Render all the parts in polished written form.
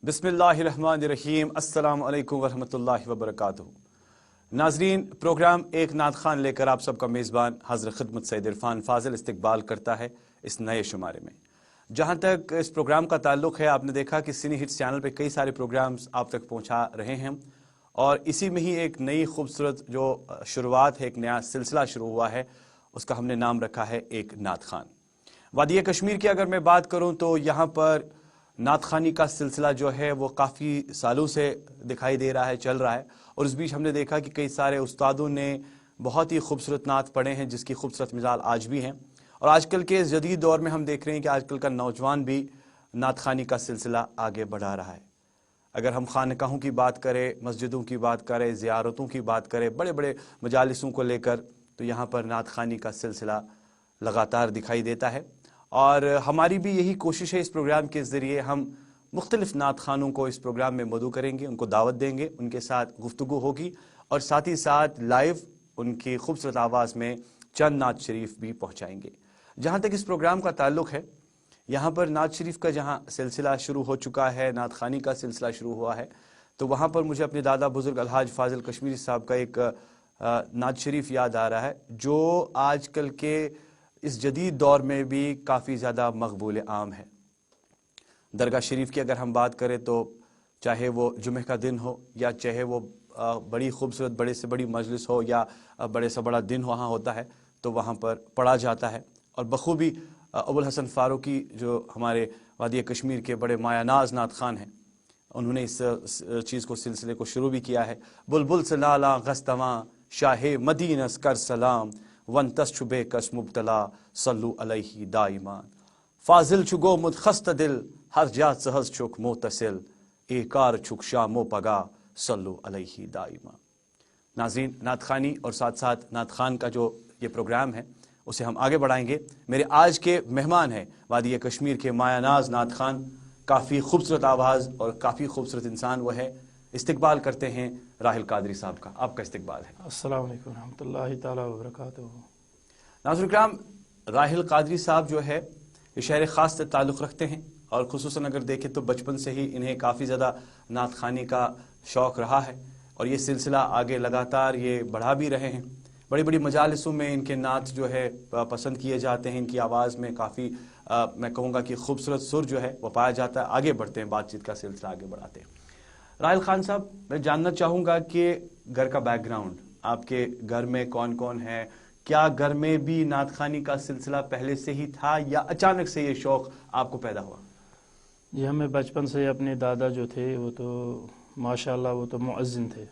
بسم اللہ الرحمن الرحیم۔ السلام علیکم ورحمۃ اللہ وبرکاتہ۔ ناظرین، پروگرام ایک نعت خان لے کر آپ سب کا میزبان حضرت خدمت سید عرفان فاضل استقبال کرتا ہے اس نئے شمارے میں۔ جہاں تک اس پروگرام کا تعلق ہے، آپ نے دیکھا کہ سنی ہٹس چینل پہ کئی سارے پروگرامز آپ تک پہنچا رہے ہیں، اور اسی میں ہی ایک نئی خوبصورت جو شروعات ہے، ایک نیا سلسلہ شروع ہوا ہے، اس کا ہم نے نام رکھا ہے ایک نعت خان۔ وادی کشمیر کی اگر میں بات کروں تو یہاں پر نعت خوانی کا سلسلہ جو ہے وہ کافی سالوں سے دکھائی دے رہا ہے، چل رہا ہے، اور اس بیچ ہم نے دیکھا کہ کئی سارے استادوں نے بہت ہی خوبصورت نعت پڑھے ہیں، جس کی خوبصورت مثال آج بھی ہیں۔ اور آج کل کے اس جدید دور میں ہم دیکھ رہے ہیں کہ آج کل کا نوجوان بھی نعت خوانی کا سلسلہ آگے بڑھا رہا ہے۔ اگر ہم خانقاہوں کی بات کریں، مسجدوں کی بات کریں، زیارتوں کی بات کریں، بڑے بڑے مجالسوں کو لے کر، تو یہاں پر نعت خوانی کا سلسلہ لگاتار دکھائی دیتا ہے۔ اور ہماری بھی یہی کوشش ہے، اس پروگرام کے ذریعے ہم مختلف نعت خوانوں کو اس پروگرام میں مدعو کریں گے، ان کو دعوت دیں گے، ان کے ساتھ گفتگو ہوگی، اور ساتھ ہی ساتھ لائیو ان کی خوبصورت آواز میں چند نعت شریف بھی پہنچائیں گے۔ جہاں تک اس پروگرام کا تعلق ہے، یہاں پر نعت شریف کا جہاں سلسلہ شروع ہو چکا ہے، نعت خوانی کا سلسلہ شروع ہوا ہے، تو وہاں پر مجھے اپنے دادا بزرگ الحاج فاضل کشمیری صاحب کا ایک نعت شریف یاد آ رہا ہے، جو آج کل کے اس جدید دور میں بھی کافی زیادہ مقبول عام ہے۔ درگاہ شریف کی اگر ہم بات کریں تو چاہے وہ جمعہ کا دن ہو، یا چاہے وہ بڑی خوبصورت بڑے سے بڑی مجلس ہو، یا بڑے سے بڑا دن وہاں ہوتا ہے، تو وہاں پر پڑھا جاتا ہے۔ اور بخوبی ابوالحسن فاروقی جو ہمارے وادی کشمیر کے بڑے مایہ ناز نعت خان ہیں، انہوں نے اس چیز کو سلسلے کو شروع بھی کیا ہے۔ بلبل سے لالا غستواں شاہ مدینس کر سلام، ون تس چھبے کس مبتلا صلو علیہ دائمان، فاضل چھگو مد خست دل ہر جا سہز چھک موتصل، اے کار چھک شام و پگا صلو علیہ دائمان۔ ناظرین، نعت خوانی اور ساتھ ساتھ نعت خان کا جو یہ پروگرام ہے اسے ہم آگے بڑھائیں گے۔ میرے آج کے مہمان ہیں وادی کشمیر کے مایہ ناز نعت خان، کافی خوبصورت آواز اور کافی خوبصورت انسان وہ ہے۔ استقبال کرتے ہیں راحل قادری صاحب کا۔ آپ کا استقبال ہے۔ السلام علیکم ورحمۃ اللہ تعالیٰ وبرکاتہ۔ ناظرین کرام، راحل قادری صاحب جو ہے یہ شہر خاص سے تعلق رکھتے ہیں، اور خصوصاً اگر دیکھیں تو بچپن سے ہی انہیں کافی زیادہ نعت خوانی کا شوق رہا ہے، اور یہ سلسلہ آگے لگاتار یہ بڑھا بھی رہے ہیں۔ بڑی بڑی مجالسوں میں ان کے نعت جو ہے پسند کیے جاتے ہیں، ان کی آواز میں کافی میں کہوں گا کہ خوبصورت سر جو ہے وہ پایا جاتا ہے۔ آگے بڑھتے ہیں، بات چیت کا سلسلہ آگے بڑھاتے ہیں۔ راحل خان صاحب، میں جاننا چاہوں گا کہ گھر کا بیک گراؤنڈ، آپ کے گھر میں کون کون ہے؟ کیا گھر میں بھی نعت خوانی کا سلسلہ پہلے سے ہی تھا، یا اچانک سے یہ شوق آپ کو پیدا ہوا؟ یہ ہمیں بچپن سے اپنے دادا جو تھے وہ تو ماشاءاللہ وہ تو مؤذن تھے،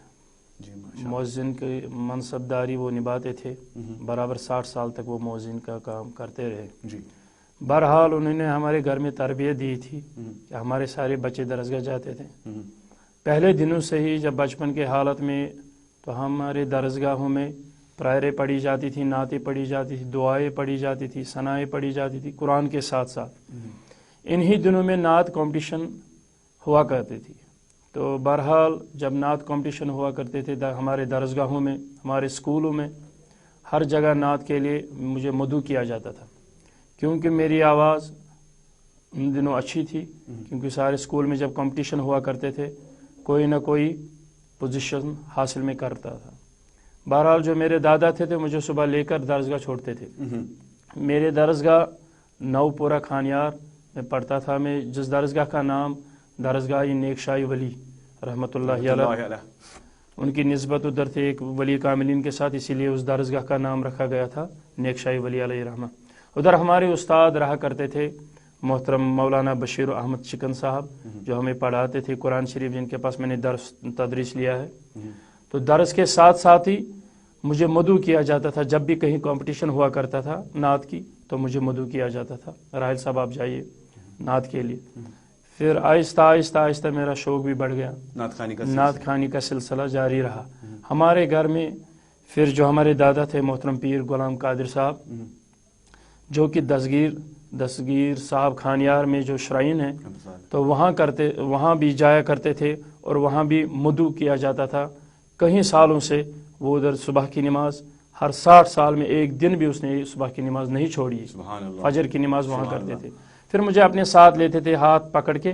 مؤذن کی منصبداری وہ نبھاتے تھے، برابر 60 سال تک وہ مؤذن کا کام کرتے رہے۔ جی، بہرحال انہوں نے ہمارے گھر میں تربیت دی تھی کہ ہمارے سارے بچے درسگاہ جاتے تھے۔ پہلے دنوں سے ہی جب بچپن کے حالت میں تو ہمارے درسگاہوں میں پرائریں پڑھی جاتی تھی، نعتیں پڑھی جاتی تھی، دعائیں پڑھی جاتی تھی، ثنائیں پڑھی جاتی تھی، قرآن کے ساتھ ساتھ۔ انہی دنوں میں نعت کمپٹیشن ہوا کرتی تھی، تو بہرحال جب نعت کمپٹیشن ہوا کرتے تھے ہمارے درسگاہوں میں، ہمارے اسکولوں میں، ہر جگہ نعت کے لیے مجھے مدعو کیا جاتا تھا، کیونکہ میری آواز ان دنوں اچھی تھی، کیونکہ سارے اسکول میں جب کمپٹیشن ہوا کرتے تھے کوئی نہ کوئی پوزیشن حاصل میں کرتا تھا۔ بہرحال جو میرے دادا تھے مجھے صبح لے کر درسگاہ چھوڑتے تھے۔ میرے درسگاہ نو پورہ خانیار میں پڑھتا تھا میں، جس درسگاہ کا نام درسگاہ نیک شاہی ولی رحمۃ اللہ علیہ، ان کی نسبت ادھر تھے ایک ولی کاملین کے ساتھ، اسی لیے اس درسگاہ کا نام رکھا گیا تھا نیک شاہی ولی علیہ رحمہ۔ ادھر ہمارے استاد رہا کرتے تھے محترم مولانا بشیر احمد چکن صاحب، جو ہمیں پڑھاتے تھے قرآن شریف، جن کے پاس میں نے درس تدریس لیا ہے۔ تو درس کے ساتھ ساتھ ہی مجھے مدعو کیا جاتا تھا، جب بھی کہیں کمپٹیشن ہوا کرتا تھا نعت کی تو مجھے مدعو کیا جاتا تھا، راحل صاحب آپ جائیے نعت کے لیے۔ پھر آہستہ آہستہ آہستہ میرا شوق بھی بڑھ گیا، نعت خوانی کا سلسلہ جاری رہا۔ ہمارے گھر میں پھر جو ہمارے دادا تھے محترم پیر غلام قادر صاحب، جو کہ دستگیر صاحب خانیار میں جو شرائن ہے، تو وہاں بھی جایا کرتے تھے، اور وہاں بھی مدعو کیا جاتا تھا۔ کئی سالوں سے وہ ادھر صبح کی نماز، ہر 60 سال میں ایک دن بھی اس نے صبح کی نماز نہیں چھوڑی، فجر کی نماز وہاں کرتے تھے۔ پھر مجھے اپنے ساتھ لیتے تھے، ہاتھ پکڑ کے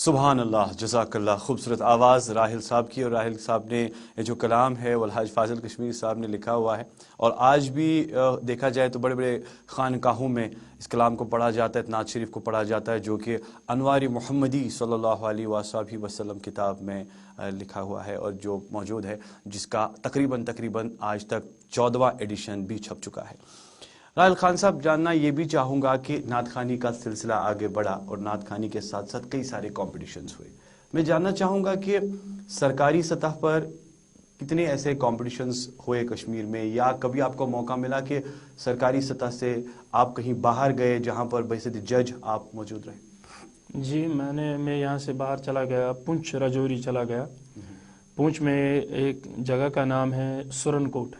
سبحان اللہ، جزاک اللہ. خوبصورت آواز راحل صاحب کی، اور راحل صاحب نے جو کلام ہے وہ الحاج فاضل کشمیری صاحب نے لکھا ہوا ہے، اور آج بھی دیکھا جائے تو بڑے بڑے خانقاہوں میں اس کلام کو پڑھا جاتا ہے، نعت شریف کو پڑھا جاتا ہے، جو کہ انوار محمدی صلی اللہ علیہ وآلہ وسلم کتاب میں لکھا ہوا ہے اور جو موجود ہے، جس کا تقریباً آج تک 14واں ایڈیشن بھی چھپ چکا ہے. راحل خان صاحب، جاننا یہ بھی چاہوں گا کہ نعت خوانی کا سلسلہ آگے بڑھا اور نعت خوانی کے ساتھ ساتھ کئی سارے کمپٹیشنز ہوئے. میں جاننا چاہوں گا کہ سرکاری سطح پر کتنے ایسے کمپٹیشنز ہوئے کشمیر میں، یا کبھی آپ کو موقع ملا کہ سرکاری سطح سے آپ کہیں باہر گئے جہاں پر بحیثیت جج آپ موجود رہے؟ جی، میں یہاں سے باہر چلا گیا، پونچھ رجوری چلا گیا. پونچھ میں ایک جگہ کا نام ہے سرن کوٹ.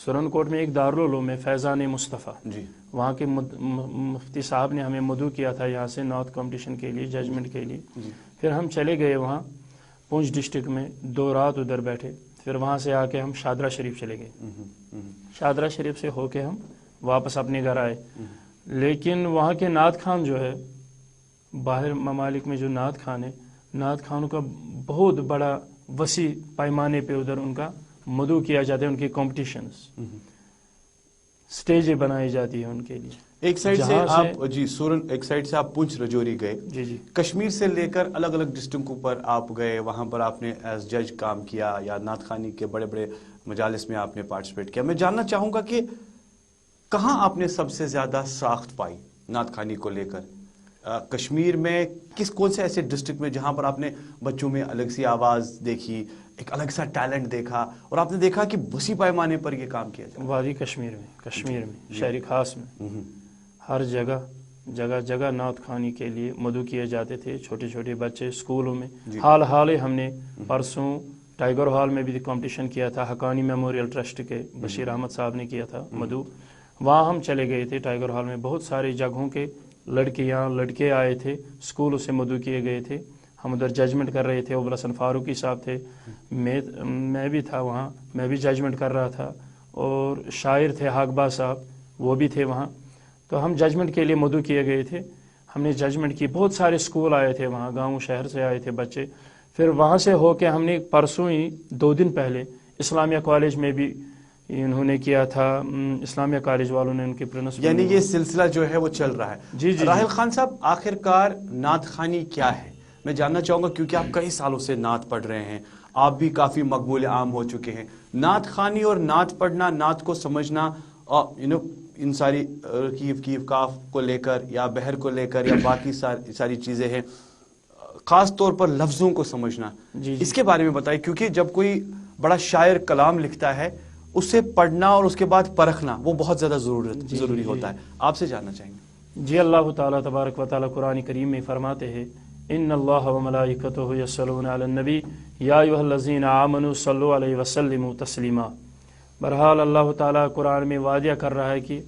سرن کوٹ میں ایک دارالعلوم ہے فیضان مصطفیٰ. جی. وہاں کے مفتی صاحب نے ہمیں مدعو کیا تھا یہاں سے نعت کمپٹیشن کے لیے، ججمنٹ کے لیے. پھر ہم چلے گئے وہاں پونچھ ڈسٹرکٹ میں، 2 رات ادھر بیٹھے. پھر وہاں سے آ کے ہم شادرہ شریف چلے گئے. شادرہ شریف سے ہو کے ہم واپس اپنے گھر آئے. لیکن وہاں کے نعت خوان جو ہے، باہر ممالک میں جو نعت خوان ہے، نعت خوانوں کا بہت بڑا وسیع پیمانے پہ ادھر ان کا مدعو کیا جاتا ہے. ان کے کمپٹیشنز، سٹیجیں بنائی جاتی ہیں ان کے لیے. ایک سائڈ سے آپ جی سورن، ایک سائڈ سے آپ پونچھ رجوری گئے. جی. کشمیر سے لے کر الگ الگ ڈسٹرکٹوں پر آپ گئے، وہاں پر آپ نے ایز جج کام کیا یا نعت خوانی کے بڑے بڑے مجالس میں آپ نے پارٹیسپیٹ کیا. میں جاننا چاہوں گا کہ کہاں آپ نے سب سے زیادہ ساخت پائی نعت خوانی کو لے کر؟ کشمیر میں کون سے ایسے ڈسٹرکٹ میں جہاں پر آپ نے بچوں میں الگ سی آواز دیکھی، ایک الگ سا ٹیلنٹ دیکھا، اور آپ نے دیکھا کہ وسیع پیمانے پر یہ کام کیا جائے؟ وادی کشمیر میں شہری خاص میں ہر جگہ نعت خوانی کے لیے مدعو کیے جاتے تھے. چھوٹے چھوٹے بچے اسکولوں میں. حال ہم نے پرسوں ٹائیگر ہال میں بھی کمپٹیشن کیا تھا، حقانی میموریل ٹرسٹ کے بشیر احمد صاحب نے کیا تھا مدعو. وہاں ہم چلے گئے تھے ٹائیگر ہال میں. بہت سارے جگہوں کے لڑکے آئے تھے، اسکولوں سے مدعو کیے گئے تھے. ہم ادھر ججمنٹ کر رہے تھے. ابو الحسن فاروقی صاحب تھے، میں بھی تھا وہاں، میں بھی ججمنٹ کر رہا تھا. اور شاعر تھے حاقبہ صاحب، وہ بھی تھے وہاں. تو ہم ججمنٹ کے لیے مدعو کیے گئے تھے. ہم نے ججمنٹ کی. بہت سارے اسکول آئے تھے وہاں، گاؤں شہر سے آئے تھے بچے. پھر وہاں سے ہو کے ہم نے پرسوں ہی 2 دن پہلے اسلامیہ کالج میں بھی انہوں نے کیا تھا. اسلامیہ کالج والوں نے ان کے پرنسپل، یعنی یہ سلسلہ جو ہے وہ چل رہا ہے. جی. راحل خان صاحب، آخر کار نعت خوانی کیا ہے؟ میں جاننا چاہوں گا کیونکہ آپ کئی سالوں سے نعت پڑھ رہے ہیں، آپ بھی کافی مقبول عام ہو چکے ہیں. نعت خوانی اور نعت پڑھنا، نعت کو سمجھنا، ان ساری کیف کاف کو لے کر یا بحر کو لے کر یا باقی ساری چیزیں ہیں، خاص طور پر لفظوں کو سمجھنا، اس کے بارے میں بتائیں. کیونکہ جب کوئی بڑا شاعر کلام لکھتا ہے، اسے پڑھنا اور اس کے بعد پرکھنا وہ بہت زیادہ ضروری ہوتا ہے. آپ سے جاننا چاہیں گے. جی، اللہ تعالیٰ تبارک و تعالیٰ قرآن کریم میں فرماتے ہیں، ان اللہ وملائکتہ یصلون علی النبی یا ایھا الذین آمنوا صلوا علیہ وسلموا تسلیما. بہرحال اللہ تعالیٰ قرآن میں وعدہ کر رہا ہے کہ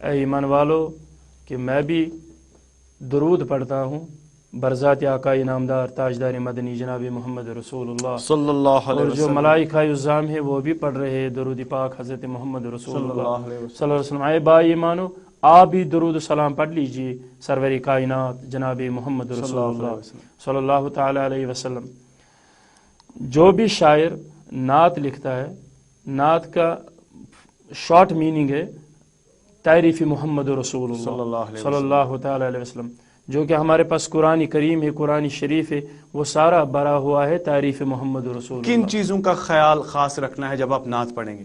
اے ایمان والو، کہ میں بھی درود پڑھتا ہوں برذات آقا انعامدار تاجدار مدنی جناب محمد رسول اللہ صلی اللہ علیہ اور وسلم. جو ملائکہ عظام ہے وہ بھی پڑھ رہے ہیں درود پاک حضرت محمد رسول اللہ صلی اللہ علیہ وسلم. اے بھائی ایمانو، آپ بھی درود سلام پڑھ لیجئے سرور کائنات جناب محمد رسول اللہ صلی اللہ تعالی علیہ وسلم. جو بھی شاعر نعت لکھتا ہے، نعت کا شارٹ میننگ ہے تعریف محمد رسول اللہ صلی اللہ تعالی علیہ وسلم. جو کہ ہمارے پاس قرآن کریم ہے، قرآن شریف ہے، وہ سارا بھرا ہوا ہے تعریف محمد رسول اللہ. کن چیزوں کا خیال خاص رکھنا ہے جب آپ نعت پڑھیں گے؟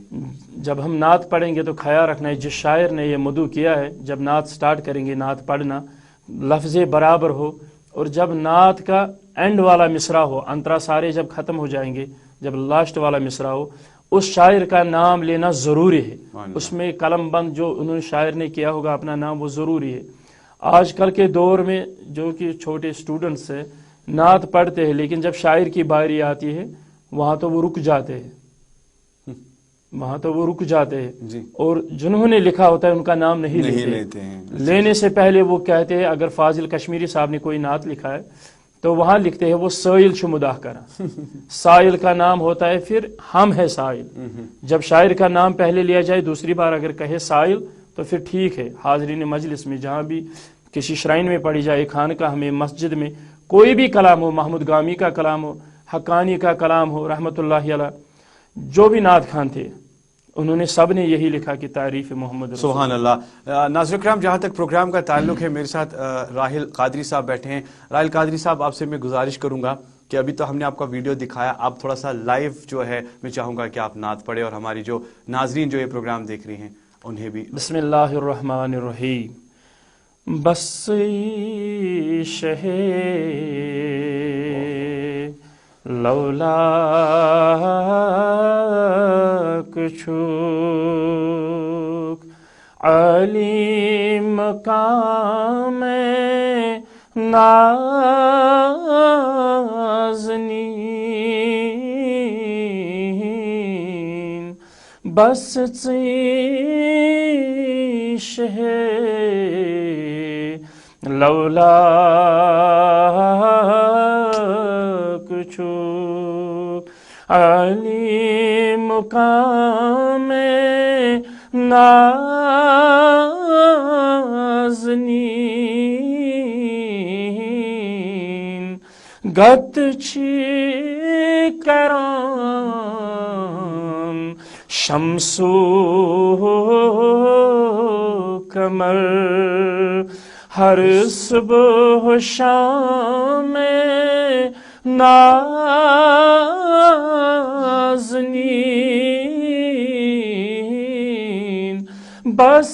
جب ہم نعت پڑھیں گے تو خیال رکھنا ہے، جس شاعر نے یہ مدعو کیا ہے، جب نعت سٹارٹ کریں گے نعت پڑھنا، لفظ برابر ہو، اور جب نعت کا اینڈ والا مصرع ہو، انترا سارے جب ختم ہو جائیں گے، جب لاسٹ والا مصرع ہو، اس شاعر کا نام لینا ضروری ہے. اس میں قلم بند جو انہوں نے شاعر نے کیا ہوگا اپنا نام، وہ ضروری ہے. آج کل کے دور میں جو کہ چھوٹے اسٹوڈنٹس ہیں نعت پڑھتے ہیں، لیکن جب شاعر کی باری آتی ہے وہاں تو وہ رک جاتے ہیں، جی. اور جنہوں نے لکھا ہوتا ہے ان کا نام نہیں لیتے ہیں. لینے سے پہلے وہ کہتے ہیں، اگر فاضل کشمیری صاحب نے کوئی نعت لکھا ہے تو وہاں لکھتے ہیں وہ سائل شمدہ کرا. سائل کا نام ہوتا ہے، پھر ہم ہے سائل. جب شاعر کا نام پہلے لیا جائے، دوسری بار اگر کہے سائل تو پھر ٹھیک ہے. حاضرین مجلس میں جہاں بھی کسی شرائن میں پڑھی جائے، خانقاہ میں، مسجد میں، کوئی بھی کلام ہو، محمود گامی کا کلام ہو، حقانی کا کلام ہو رحمۃ اللہ علیہ، جو بھی نعت خان تھے انہوں نے سب نے یہی لکھا کہ تعریف محمد رسول سبحان اللہ. ناظرین کرام، جہاں تک پروگرام کا تعلق ہے، میرے ساتھ راحل قادری صاحب بیٹھے ہیں. راحل قادری صاحب، آپ سے میں گزارش کروں گا کہ ابھی تو ہم نے آپ کا ویڈیو دکھایا، آپ تھوڑا سا لائیو جو ہے میں چاہوں گا کہ آپ نعت پڑھیں اور ہماری جو ناظرین جو یہ پروگرام دیکھ رہی ہیں انہیں بھی. بسم اللہ الرحمن الرحیم. بس شہ لولا کچھ علی مقام نازنین، بس شہ لولا کچھ علی مقام نازنین، گت چھی کران شمسو کمر، ہر صبح و شام نازنین، بس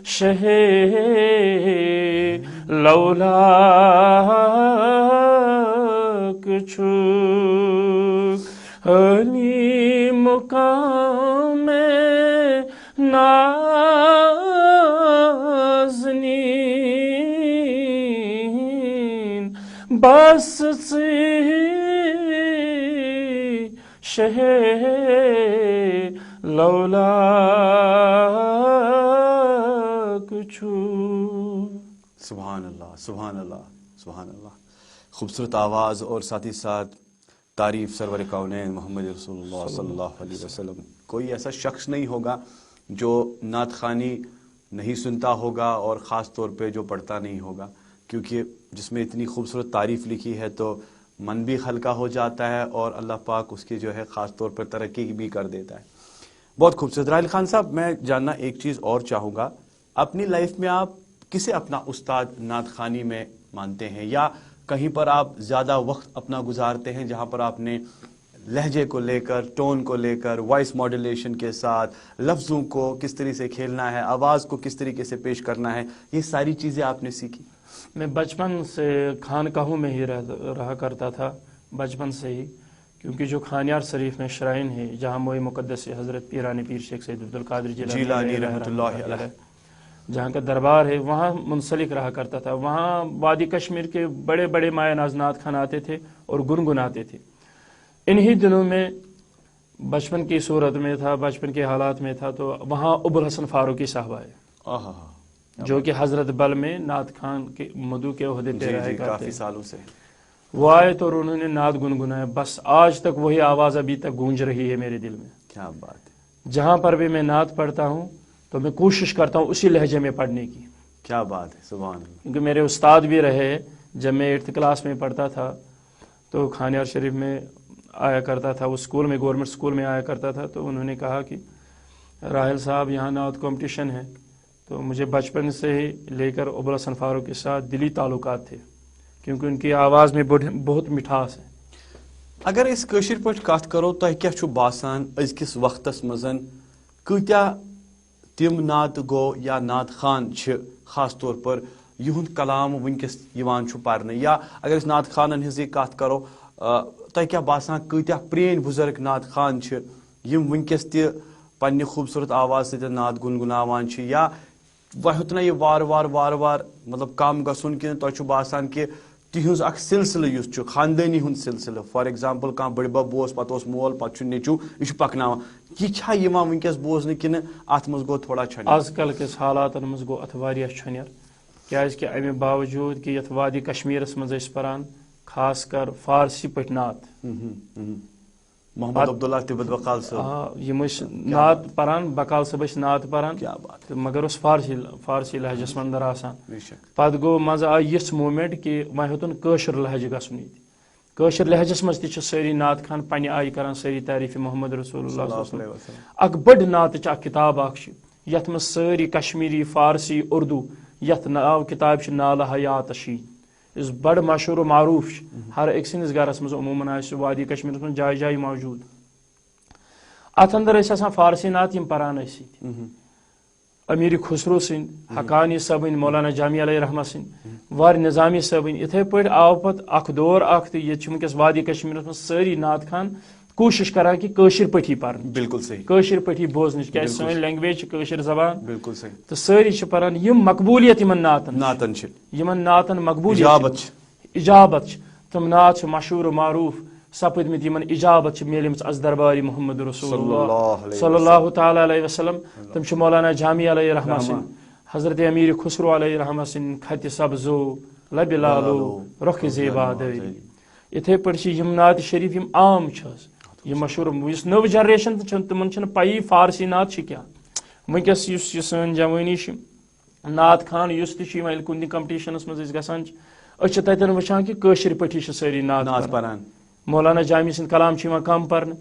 شہ لولا کچھ علی مقام نازنین، بس شہ لولا کچھ. سبحان اللہ، سبحان اللہ، سبحان اللہ. خوبصورت آواز اور ساتھ ہی ساتھ تعریف سرور کونین محمد رسول اللہ صلی اللہ علیہ وسلم. کوئی ایسا شخص نہیں ہوگا جو نعت خوانی نہیں سنتا ہوگا اور خاص طور پہ جو پڑھتا نہیں ہوگا، کیونکہ جس میں اتنی خوبصورت تعریف لکھی ہے تو من بھی ہلکا ہو جاتا ہے اور اللہ پاک اس کی جو ہے خاص طور پر ترقی بھی کر دیتا ہے. بہت خوبصورت. راحل خان صاحب، میں جاننا ایک چیز اور چاہوں گا، اپنی لائف میں آپ کسے اپنا استاد نعت خوانی میں مانتے ہیں، یا کہیں پر آپ زیادہ وقت اپنا گزارتے ہیں جہاں پر آپ نے لہجے کو لے کر، ٹون کو لے کر، وائس ماڈولیشن کے ساتھ لفظوں کو کس طرح سے کھیلنا ہے، آواز کو کس طریقے سے پیش کرنا ہے، یہ ساری چیزیں آپ نے سیکھی؟ میں بچپن سے خانقاہوں میں ہی رہا کرتا تھا، بچپن سے ہی، کیونکہ جو خانیار شریف میں شرائن ہے جہاں موئے مقدس حضرت پیرانی پیر شیخ سید عبدالقادر جیلانی رحمۃ اللہ علیہ جہاں کا دربار ہے، وہاں منسلک رہا کرتا تھا. وہاں وادی کشمیر کے بڑے بڑے مایہ ناز نعت خان آتے تھے اور گنگناتے تھے. انہی دنوں میں بچپن کی صورت میں تھا، بچپن کے حالات میں تھا، تو وہاں ابوالحسن فاروقی صاحب آئے جو کہ حضرت بل میں نعت خان کے مدعو کے عہدے پہ رہا کرتے. کافی سالوں سے وہ آئے تو انہوں نے نعت گنگنایا، بس آج تک وہی آواز ابھی تک گونج رہی ہے میرے دل میں. کیا بات ہے. جہاں پر بھی میں نعت پڑھتا ہوں تو میں کوشش کرتا ہوں اسی لہجے میں پڑھنے کی. کیا بات ہے، سبحان اللہ. کیونکہ میرے استاد بھی رہے، جب میں 8th کلاس میں پڑھتا تھا تو خانیار شریف میں آیا کرتا تھا، وہ اسکول میں، گورنمنٹ اسکول میں آیا کرتا تھا، تو انہوں نے کہا کہ راحل صاحب یہاں نعت کمپٹیشن ہے. تو مجھے بچپن سے ہی لے کر ابوالحسن فاروق کے ساتھ دلی تعلقات تھے، کیونکہ ان کی آواز میں بہت مٹھاس ہے. اگر اس کشر پہ کت کرو، تہ کیا چھو باسان ازکس وقتس مزن کتیا تم نعت گو یا نعت خان چھ خاص طور پر یہند کلام ونکس یوان چھو پرنے، یا اگر اس نعت خانن ہنزی کت کرو تہ کیا باسان کتیا پرین بزرگ نعت خان چھ یم ونکس تہ پنہ خوبصورت آواز سے نعت گنگناوان چھ، یا وہتنا یہ وار وار وار وار مطلب کم گژھن کہ تہ چھو باسان کہ تہذ اخ سلسلہ یس چھ خاندانی ہند سلسلہ، فار ایگزامپل کھانا بڑ بب اوس پتہ اوس مول پتہ نیچو یہ پکناوان، یہ چھا یوان ونکس بوزنہ کن ات مز گو تھوڑا چھنر؟ آز کل کس حالاتن مز گو ات واریاہ چھنر، کیاز کہ امہ باوجود کہ یت وادی کشمیرس مز اس پران خاص کر فارسی پٹ نعت، محمد عبداللہ تبت بقال صاحب یم نعت پران بقال صاحب نعت پران کیا بات مگر اس فارسی لہجس مندر آسان بے شک پتہ گو مز آئی یھ مومنٹ کہ وۄنۍ ہیوٚتُن کٲشُر لہجہ گژھُن ییٚتہِ کٲشُر لہجس منٛز تہِ چھِ سٲری نعت خان پننہِ آیہِ کران سٲری تعریٖف محمد رسول اللہ صلی اللہ علیہ وسلم اکھ بٔڑ نعتٕچ اکھ کِتاب اکھ چھِ یتھ منٛز سٲری کشمیٖری فارسی اردو یتھ ناو کِتاب چھِ نالہ حیات شی یُس بڑٕ مشہوٗر و معروٗف چھِ ہر أکۍ سٕنٛدِس گرس منٛز عموٗمن آسہِ سُہ وادی کشمیٖرس منٛز جایہِ جایہِ موجوٗد اتھ اندر ٲسۍ آسان فارسی نعت یِم پران ٲسۍ ییٚتہِ امیر خسرو سٕنٛدۍ حقانی صٲبٕنۍ مولانا جامی علیہ رحمہ سٕنٛدۍ وار نظامی صٲبٕنۍ یِتھے پٲٹھۍ آو پتہٕ اکھ دور اکھ تہٕ ییٚتہِ چھِ وٕنکیٚس وادی کشمیٖرس منٛز سٲری نعت خان کوٗشش کران کہِ کٲشِر پٲٹھی پرنٕچ بالکل صحیح کٲشِر پٲٹھی بوزنٕچ کیازِ سٲنۍ لینگویج چھِ کٲشِر زبان بالکل صحیح تہٕ سٲری چھِ پران یِم مقبولیت یِمن نعتن نعتن چھِ یِمن نعتن مقبولیت اجابت چھِ اجابت چھِ تِم نعت چھِ مشہوٗر و معروٗف سپٕدمٕتۍ یِمن اجابت چھِ میلمٕژ از درباری محمد رسول اللہ صلی اللہ تعالیٰ علیہ وسلم تِم چھِ مولانا جامی علیہ رحمہ سٕنٛدۍ حضرت امیر خسرو علیہ رحمہ سٕنٛدۍ خطِ سبزو لبہِ لالو رۄخہِ زیبا دٲری یِتھے پٲٹھۍ چھِ یِم نعتِ شریٖف یِم عام چھِ حظ یہِ مشہوٗر یُس نٔو جنریشن تہِ چھِ تِمن چھنہٕ پیی فارسی نعت چھِ کیٛاہ وٕنکیٚس یُس یہِ سٲنۍ جوٲنی چھِ نعت خان یُس تہِ چھُ یِوان ییٚلہِ کُنہِ تہِ کمپٹِشنس منٛز أسۍ گژھان چھِ أسۍ چھِ تتٮ۪ن وٕچھان کہِ کٲشِر پٲٹھی چھِ سٲری نعت پران مولانا جامی سٕنٛدۍ کلام چھِ یِوان کم پرنہٕ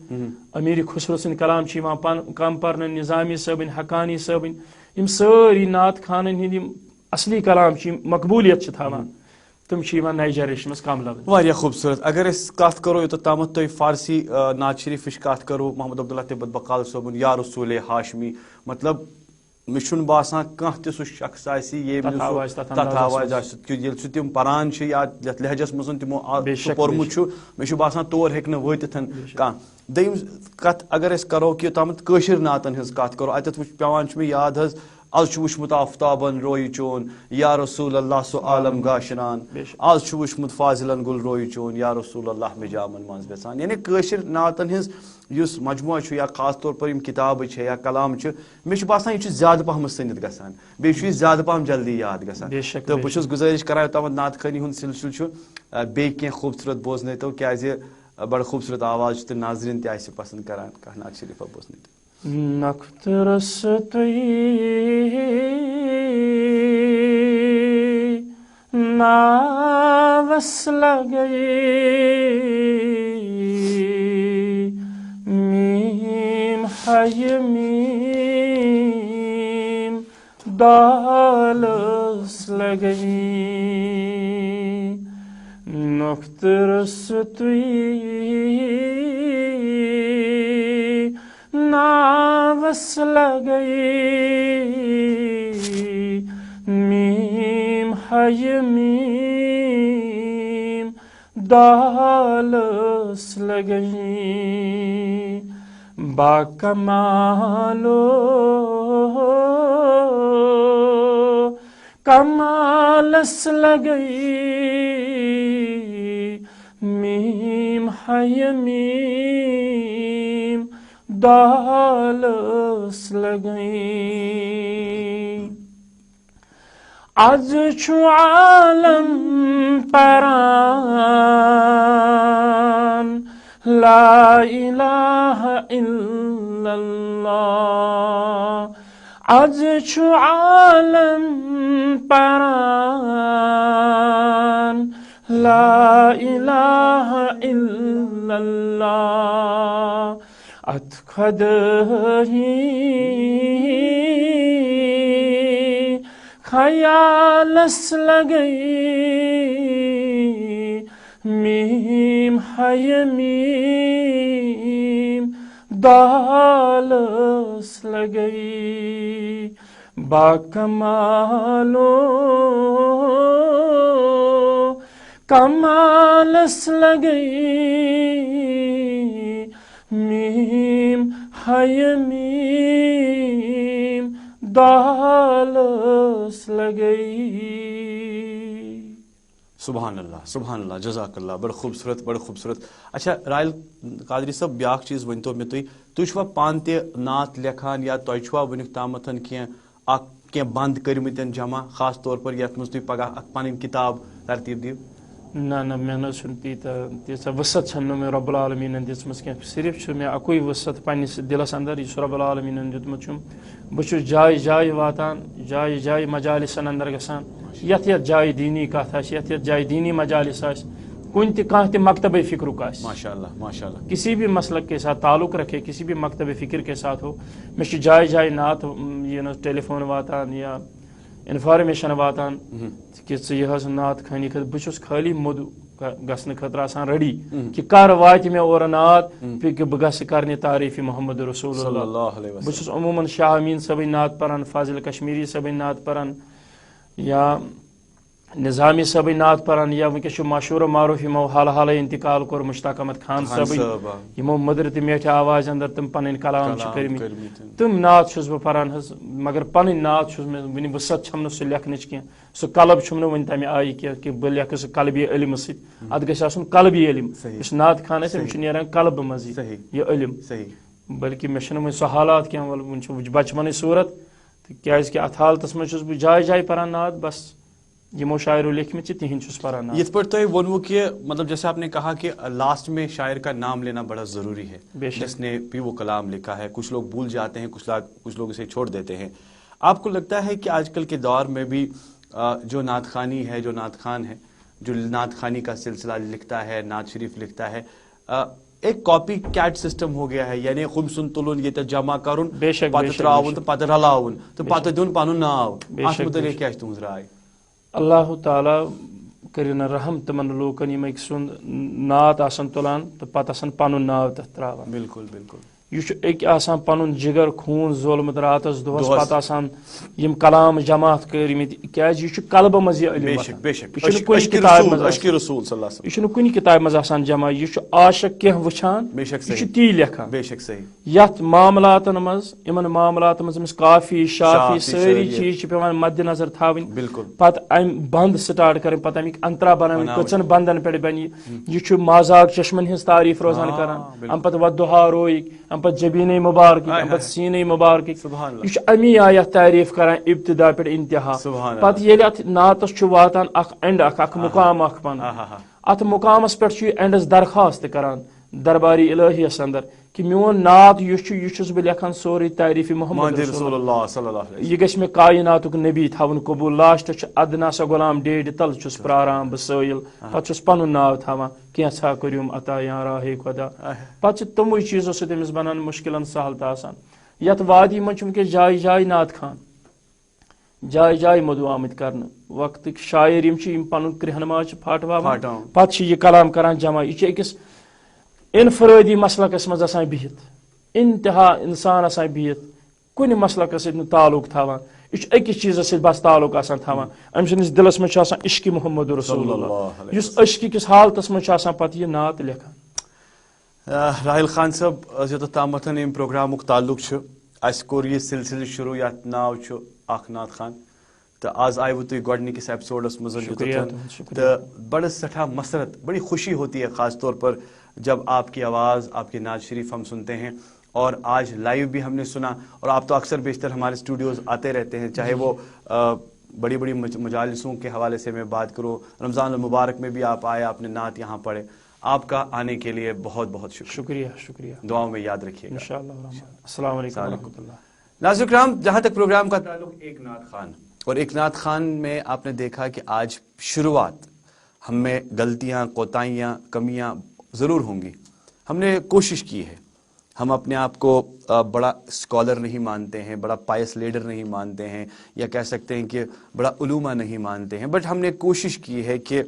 امیر خسرو سٕنٛدۍ کلام چھِ یِوان کم پرنہٕ نظامی صٲبٕنۍ حقانی صٲبٕنۍ یِم سٲری نعت خانن ہٕنٛدۍ یِم اصلی کلام چھِ یِم مقبولیت چھِ تھاوان تِم چھِ یِوان نَیہِ جنریشن منٛز کم لبنہٕ واریاہ خوٗبصوٗرت اگر أسۍ کتھ کرو یوٚتتھ تامتھ تُہۍ فارسی نعت شریٖفٕچ کتھ کرو محمد عبداللہ تبت بقال صٲبُن یا رسول ہاشمی مطلب مےٚ چھُنہٕ باسان کانٛہہ تہِ سُہ شخص آسہِ ییٚمۍ تتھ آواز آسہِ ییٚلہِ سُہ تِم پران چھِ یا یتھ لہجس منٛز تِمو پوٚرمُت چھُ مےٚ چھُ باسان تور ہیٚکہِ نہٕ وٲتِتھ کانٛہہ دوٚیِم کتھ اگر أسۍ کرو کہِ یوٚتامتھ کٲشِر نعتن ہٕنٛز کتھ کرو اتٮ۪تھ پیٚوان چھُ مےٚ یاد حظ آز چھُ وٕچھمُت آفتابن رویہِ چون یا رسول اللہ سُہ عالم گاشران آز چھُ وٕچھمُت فاضلن گُل رویہِ چون یا رسول اللہ مےٚ جامن منٛز ویژان یعنی کٲشِر نعتن ہٕنٛز یُس مجموعہ چھُ یا خاص طور پر یِم کِتابہٕ چھِ یا کلام چھِ مےٚ چھُ باسان یہِ چھُ زیادٕ پہمتھ سٔنِتھ گژھان بیٚیہِ چھُ یہِ زیادٕ پہم جلدی یاد گژھان تہٕ بہٕ چھُس گُزٲرِش کران یوٚتامتھ نعت خٲنی ہُنٛد سلسلہٕ چھُ بیٚیہِ کینٛہہ خوٗبصوٗرت بوزنٲیتو کیازِ بڑٕ خوٗبصوٗرت آواز چھُ تہٕ ناظریٖن تہِ آسہِ پسنٛد کران کانٛہہ نعت شریٖفا بوزنٲیتو نخترس ناوس لگئی میم ہے میم دالس لگئی نخترس ناوس لگئی میم ہے میم دالس لگئی با کمالو کمالس لگئی میم ہے میم دالس لگئی از چھُ عالم پران لا الہ الا اللہ از چھُ عالم پران لا الہ الا اللہ ات خدایی خیالس لگئی میم ہے میم دالس لگئی با کمالو کمالس لگئی میم ہے میم دالس لگئی سبحان اللہ جزاک اللہ بڑٕ خوٗبصوٗرت اچھا رائل قادری صٲب بیٛاکھ چیٖز ؤنۍتو مےٚ تُہۍ چھُوا پانہٕ تہِ نعت لیکھان یا تۄہہِ چھُوا وٕنیُک تامتھ کینٛہہ بنٛد کٔرمٕتۍ جمع خاص طور پر یتھ منٛز تُہۍ پگاہ اکھ پنٕنۍ کِتاب ترتیٖب دِیِو نہ مےٚ چھُنہٕ تیٖژاہ وُسعت چھَنہٕ نہٕ مےٚ رۄب العالمیٖنَن دِژمٕژ کینٛہہ صرف چھُ مےٚ اَکُے وُسعت پنٛنِس دِلَس اندر یُس رۄب العالمیٖنَن دیُتمُت چھُم بہٕ چھُس جایہِ جایہِ واتان جایہِ جایہِ مجالسَن اندر گژھان یَتھ یَتھ جایہِ دیٖنی کَتھ آسہِ یَتھ یَتھ جایہِ دیٖنی مجالس آسہِ کُنہِ تہِ کانٛہہ تہِ مکتبِ فکرُک آسہِ ماشاء اللہ کسی بھی مسلک کے ساتھ تعلق رکھے کسی بھی مکتبِ فکر کے ساتھ ہو مےٚ چھُ جایہِ جایہِ نعت ٹیلی فون واتان یا انفارمیشن واتان کہ ژٕ یہِ حظ نعت خٲنی خٲطرٕ بہٕ چھُس خٲلی موٚدٕ گژھنہٕ خٲطرٕ آسان ریڈی کہ کر واتہِ مےٚ اورٕ نعت کہ بہٕ گژھٕ کرنہِ تعریٖفِ محمد رسول اللہ بہٕ چھُس عموٗماً شاہ امیٖن صٲبٕنۍ نعت پران فاضل کشمیری صٲبٕنۍ نعت پران یا نظامی صٲبٕنۍ نعت پران یا وٕنکیٚس چھُ مشہوٗر و معروٗف یِمو حالہٕ حالٕے انتقال کوٚر مشتاق احمد خان صٲبٕنۍ یِمو مٔدرِ تہٕ میٹھِ آواز اندر تِم پنٕنۍ کلام چھِ کٔرمٕتۍ تِم نعت چھُس بہٕ پران حظ مگر پنٕنۍ نعت چھُس مےٚ وٕنہِ وُسعت چھم نہٕ سُہ لیکھنٕچ کینٛہہ سُہ قلب چھُم نہٕ وٕنہِ تمہِ آیہِ کینٛہہ کہ بہٕ لیکھٕ سُہ قلبی علمہٕ سۭتۍ اتھ گژھِ آسُن قلبی علم یُس نعت خان آسہِ أمِس چھُ نیران قلبہٕ منٛزٕے یہِ علم بلکہ مےٚ چھُنہٕ وۄنۍ سُہ حالات کینٛہہ وَلہٕ وٕنہِ چھُ بچپنٕچ صوٗرت تہٕ کیازکہِ اتھ حالتس منٛز چھُس بہٕ جایہِ جایہِ پران نعت بس یمو شاعرو لیکھمٕتۍ چھِ تِہنٛدۍ چھُس پران یِتھ پٲٹھۍ تۄہہِ ووٚنوُ کہ مطلب جیسے آپ نے کہا کہ لاسٹ میں شاعر کا نام لینا بڑا ضروری ہے جس نے بھی وہ کلام لکھا ہے کچھ لوگ بھول جاتے ہیں کچھ لوگ اسے چھوڑ دیتے ہیں آپ کو لگتا ہے کہ آج کل کے دور میں بھی جو نعت خوانی ہے جو نعت خان ہے جو نعت خوانی کا سلسلہ لکھتا ہے نعت شریف لکھتا ہے ایک کاپی کیٹ سسٹم ہو گیا ہے یعنی خم سن تُلُن ییٚتٮ۪تھ جمع کرُن پتہٕ تراوُن تہٕ پتہٕ رلاوُن تہٕ پتہٕ دیُن پنُن ناو اتھ متعلق کیاہ چھِ تُہنٛز راے اللہ تعالیٰ کٔرِنۍ رحم تِمن لوٗکن یِم أکۍ سُنٛد نعت آسان تُلان تہٕ پتہٕ آسان پنُن ناو تتھ تراوان بالکل بالکل یہ أکۍ آسان پنُن جگر خوٗن زولمُت راتس دۄہس پتہٕ آسان یِم کلام جماعت کٔرمٕتۍ کیازِ یہِ چھُ قلبہٕ منٛز یہِ علم یہِ چھُنہٕ کُنہِ کِتابہِ منٛز یہِ چھُنہٕ کُنہِ کِتابہِ منٛز آسان جمع یہِ چھُ عاشق کینٛہہ وٕچھان یہِ چھُ تی لیکھان یتھ معاملاتن منٛز یِمن معاملاتن منٛز أمِس کافی شافی سٲری چیٖز چھِ پیٚوان مدِ نظر تھاوٕنۍ پتہٕ امہِ بنٛد سٹارٹ کرٕنۍ پتہٕ امیِکۍ انترا بناوٕنۍ کٔژن بنٛدن پٮ۪ٹھ بنہِ یہِ چھُ مازاق چشمن ہٕنٛز تعریٖف روزان کران امہِ پتہٕ ودُہا رویِک امہِ پتہٕ جبیٖنے مُبارکٕکۍ امہِ پتہٕ سیٖنے مُبارکٕکۍ یہِ چھُ امی آیہِ اتھ تعریٖف کران ابتدا پٮ۪ٹھ انتہا پتہٕ ییٚلہِ اتھ نعتس چھُ واتان اکھ اینڈ اکھ مُقام اکھ پنُن اتھ مُقامس پٮ۪ٹھ چھُ یہِ اینڈس درخواست کران درباری الہیس اندر کہ میون نعت یُس چھُ یہِ چھُس بہٕ لیکھان سورُے تعریٖفِ محمد رسول اللہ یہِ گژھِ مےٚ کایناتُک نبی تھاوُن قبوٗل لاسٹس چھُ ادنا سا غلام ڈیڈِ تل چھُس پراران بہٕ سٲیِل پتہٕ چھُس پنُن ناو تھاوان کینٛژھا کٔرِم عطا یا راہے خۄدا پتہٕ چھِ تِموٕے چیٖزو سۭتۍ أمِس بنان مُشکلن سہل تہٕ آسان یتھ وادی منٛز چھُ وٕنکیٚس جایہِ جایہِ نعت خان جایہِ جایہِ مدعو آمٕتۍ کرنہٕ وقتٕکۍ شاعر یِم چھِ یِم پنُن کرٛہنما چھِ پھاٹواوان پتہٕ چھِ یہِ کلام کران جمع یہِ چھِ أکِس انفرٲدی مسلکس منٛز آسان بِہِتھ انتہا انسان آسان بِہِتھ کُنہِ مسلکس سۭتۍ نہٕ تعلق تھاوان یہِ چھُ أکِس چیٖزس سۭتۍ بس تعلق آسان تھاوان أمۍ سٕنٛدِس دِلس منٛز چھُ آسان عشقِ محمد رسول اللہ یُس عشقہِ کِس حالتس منٛز چھُ آسان پتہٕ یہِ نعت لیکھان راحل خان صٲب یوٚتتھ تامتھ أمۍ پروگرامُک تعلق چھُ اَسہِ کوٚر یہِ سلسلہٕ شروٗع یتھ ناو چھُ اکھ نعت خان تہٕ آز آیوٕ تُہۍ گۄڈنِکِس ایپسوڈس منٛز تہٕ بڑٕ سٮ۪ٹھاہ مسرت بڑی خوشی ہوتی ہے خاص طور پر جب آپ کی آواز آپ کی نعت شریف ہم سنتے ہیں اور آج لائیو بھی ہم نے سنا اور آپ تو اکثر بیشتر ہمارے اسٹوڈیوز آتے رہتے ہیں چاہے وہ بڑی بڑی مجالسوں کے حوالے سے میں بات کروں رمضان المبارک میں بھی آپ آئے آپ نے نعت یہاں پڑھے آپ کا آنے کے لیے بہت بہت شکریہ دعاؤں میں یاد رکھیے انشاءاللہ السلام علیکم ورحمۃ اللہ ناظرین کرام جہاں تک پروگرام کا تعلق ایک نعت خان اور ایک نعت خان میں آپ نے دیکھا کہ آج شروعات ہم میں غلطیاں کوتاہیاں کمیاں ضرور ہوں گی ہم نے کوشش کی ہے ہم اپنے آپ کو بڑا اسکالر نہیں مانتے ہیں بڑا پائس لیڈر نہیں مانتے ہیں یا کہہ سکتے ہیں کہ بڑا علومہ نہیں مانتے ہیں بٹ ہم نے کوشش کی ہے کہ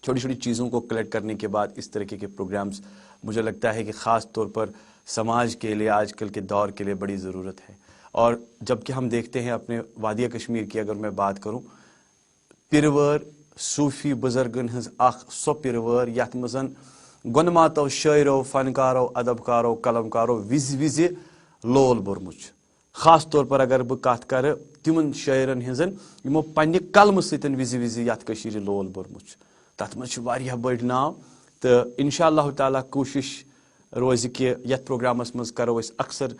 چھوٹی چھوٹی چیزوں کو کلیکٹ کرنے کے بعد اس طریقے کے پروگرامز مجھے لگتا ہے کہ خاص طور پر سماج کے لیے آج کل کے دور کے لیے بڑی ضرورت ہے اور جب کہ ہم دیکھتے ہیں اپنے وادی کشمیر کی اگر میں بات کروں پرور صوفی بزرگن ہز اخ سو پرور یت مزن گنماتو شاعرو فنکارو ادبکارو قلمکارو وز وز لول بورمچ خاص طور پر اگر بہ کت کر تمن شاعرن ہزن یمو پنہ قلم سۭتۍ وز وز یت کشیر لول بورمچ تت مز واریاہ بڑ ناو تو انشاء اللہ تعالیٰ کوشش روز کہ یتھ پروگرامس مز کرو اس اکثر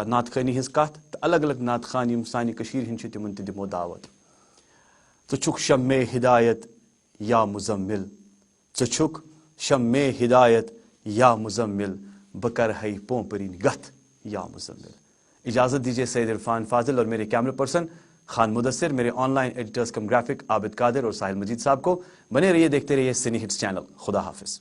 نعت خانی ہز کت تو الگ الگ نعت خان یم سانہ کشیر ہند تمن تہ دمو دعوت تو چھک شمع ہدایت یا مزمل چچھک شم ہدایت یا مزمل بکر ہے پوپرین گت یا مزمل. اجازت دیجیے سید عرفان فاضل اور میرے کیمرہ پرسن خان مدثر، میرے online editors cum graphic Abid Qadir اور ساحل مجید صاحب کو. بنے رہیے، دیکھتے رہیے سنی ہٹس چینل. خدا حافظ.